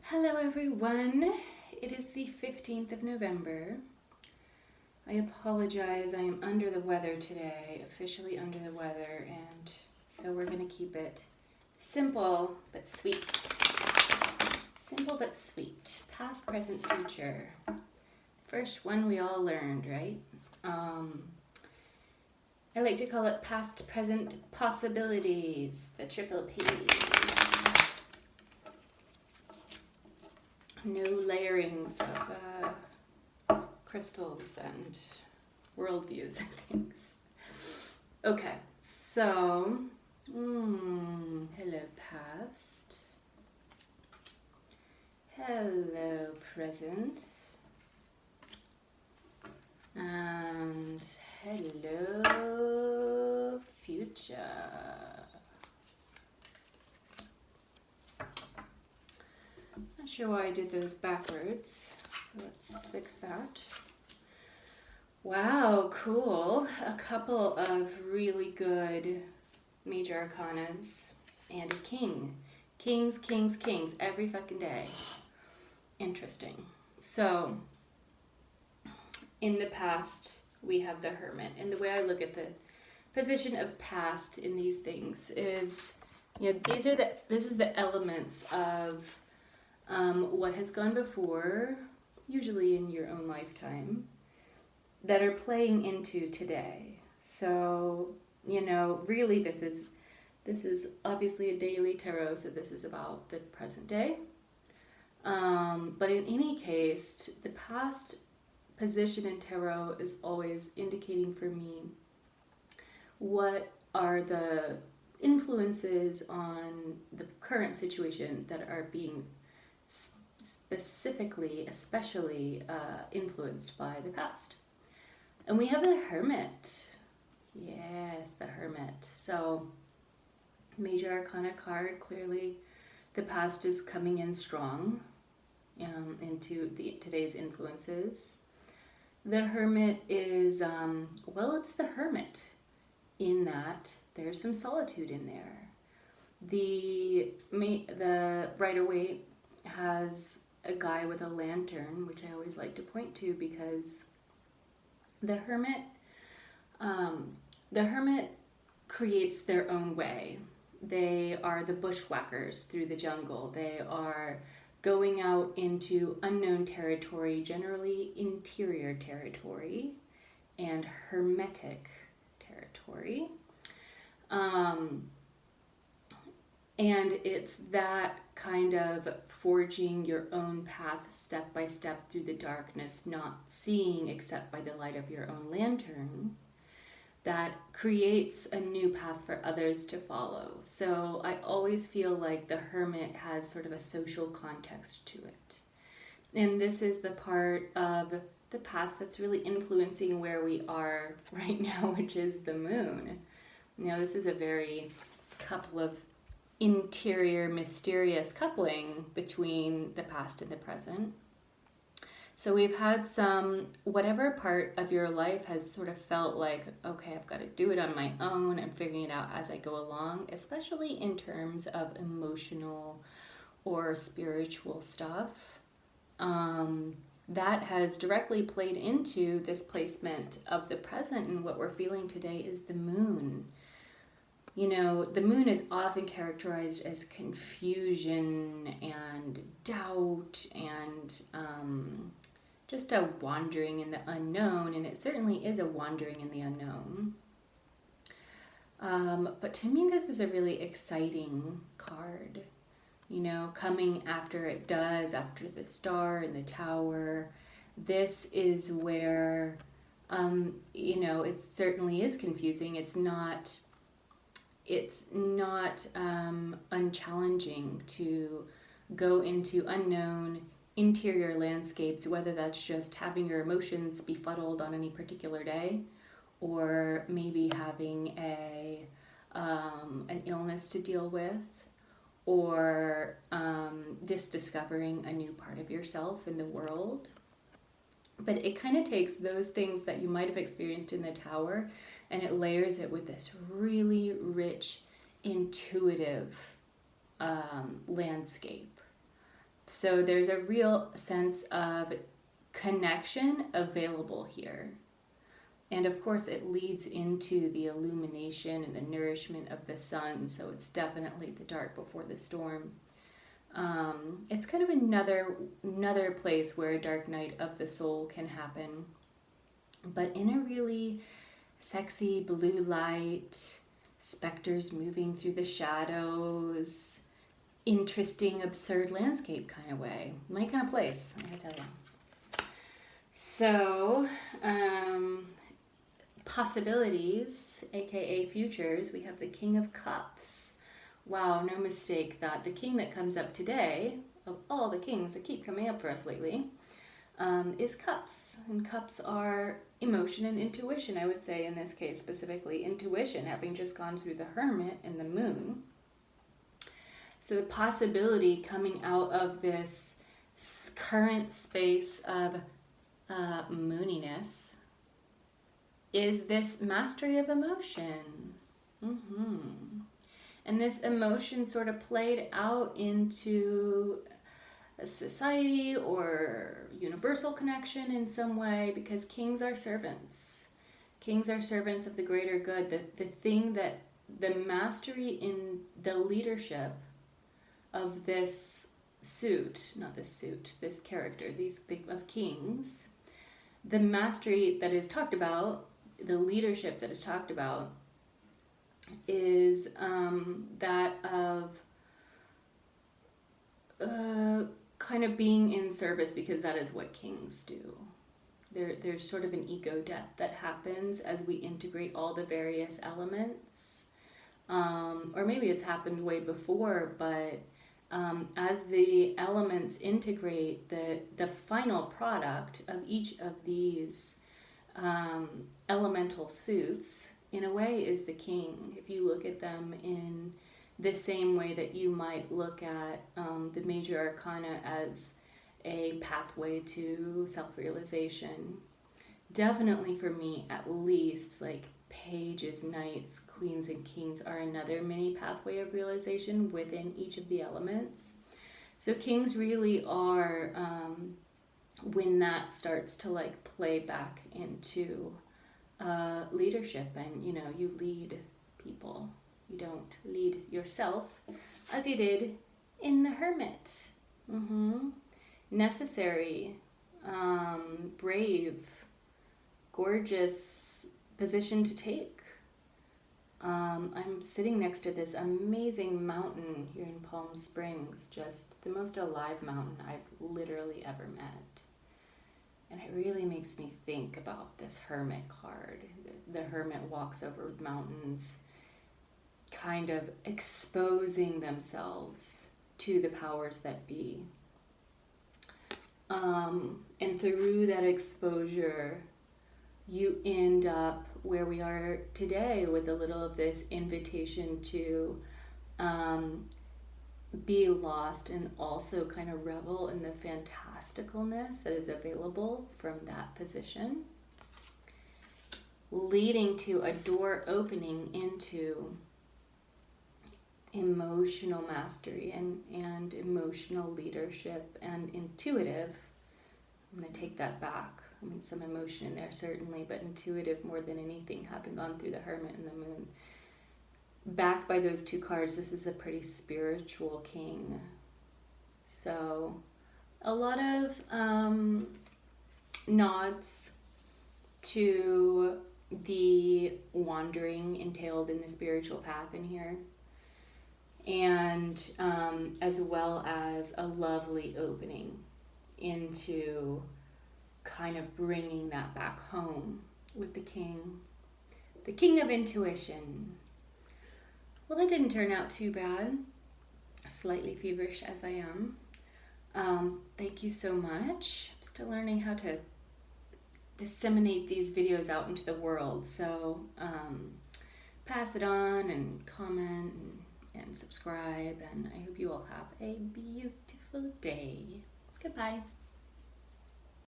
Hello everyone, it is the 15th of November. I apologize, I am under the weather today, officially under the weather, and so we're going to keep it simple but sweet. Simple but sweet. Past, present, future. First one we all learned, right? I like to call it past, present possibilities, the triple P. No layerings of crystals and worldviews and things. Okay, so, hello past, hello present, and hello future. Not sure why I did those backwards, so let's fix that. Wow, cool. A couple of really good major arcanas and a king. Kings, kings, kings, every fucking day. Interesting. So, in the past, we have the Hermit. And the way I look at the position of past in these things is, this is the elements of what has gone before, usually in your own lifetime, that are playing into today. So, really this is obviously a daily tarot, so this is about the present day. But in any case, the past position in tarot is always indicating for me what are the influences on the current situation that are being especially influenced by the past. And we have the Hermit. Yes, the Hermit. So, major arcana card, clearly the past is coming in strong into today's influences. The Hermit is, it's the Hermit in that there's some solitude in there. The Rider-Waite has a guy with a lantern, which I always like to point to because the Hermit creates their own way. They are the bushwhackers through the jungle. They are going out into unknown territory, generally interior territory, and hermetic territory. And it's that kind of forging your own path step by step through the darkness, not seeing except by the light of your own lantern, that creates a new path for others to follow. So I always feel like the Hermit has sort of a social context to it. And this is the part of the past that's really influencing where we are right now, which is the moon. This is a very couple of interior, mysterious coupling between the past and the present. So we've had whatever part of your life has sort of felt like, okay, I've got to do it on my own. I'm figuring it out as I go along, especially in terms of emotional or spiritual stuff. That has directly played into this placement of the present, and what we're feeling today is the moon. The moon is often characterized as confusion and doubt and just a wandering in the unknown, and it certainly is a wandering in the unknown. But to me, this is a really exciting card. Coming after the star and the tower, this is where, it certainly is confusing. It's not unchallenging to go into unknown interior landscapes, whether that's just having your emotions befuddled on any particular day, or maybe having an illness to deal with, or just discovering a new part of yourself in the world. But it kind of takes those things that you might have experienced in the tower and it layers it with this really rich, intuitive landscape. So there's a real sense of connection available here. And of course, it leads into the illumination and the nourishment of the sun. So it's definitely the dark before the storm. It's kind of another place where a dark night of the soul can happen, but in a really sexy blue light, specters moving through the shadows, interesting, absurd landscape kind of way. My kind of place, I'm gonna tell you. So, possibilities, aka futures, we have the King of Cups. Wow, no mistake that the king that comes up today, of all the kings that keep coming up for us lately, is cups. And cups are emotion and intuition, I would say in this case specifically. Intuition, having just gone through the hermit and the moon. So the possibility coming out of this current space of mooniness is this mastery of emotion. And this emotion sort of played out into a society or universal connection in some way, because kings are servants. Kings are servants of the greater good. The thing that the mastery in the leadership of this this character, these of kings, the mastery that is talked about, the leadership that is talked about, is that of kind of being in service, because that is what kings do. There's sort of an ego death that happens as we integrate all the various elements. Or maybe it's happened way before, but as the elements integrate, the final product of each of these elemental suits, in a way, is the king. If you look at them in the same way that you might look at the major arcana as a pathway to self-realization. Definitely for me, at least, like pages, knights, queens, and kings are another mini pathway of realization within each of the elements. So kings really are, when that starts to like play back into leadership, and you lead people. You don't lead yourself as you did in the hermit. Necessary, brave, gorgeous position to take. I'm sitting next to this amazing mountain here in Palm Springs, just the most alive mountain I've literally ever met. And it really makes me think about this hermit card. The hermit walks over mountains, kind of exposing themselves to the powers that be. And through that exposure, you end up where we are today, with a little of this invitation to be lost and also kind of revel in the fantasticalness that is available from that position, leading to a door opening into emotional mastery and emotional leadership and intuitive. I'm going to take that back. I mean, some emotion in there certainly, but intuitive more than anything, having gone through the hermit and the moon. Backed by those two cards, this is a pretty spiritual king. So a lot of nods to the wandering entailed in the spiritual path in here. And as well as a lovely opening into kind of bringing that back home with the king of intuition. Well, that didn't turn out too bad, slightly feverish as I am. Thank you so much. I'm still learning how to disseminate these videos out into the world, so pass it on and comment and subscribe, and I hope you all have a beautiful day. Goodbye.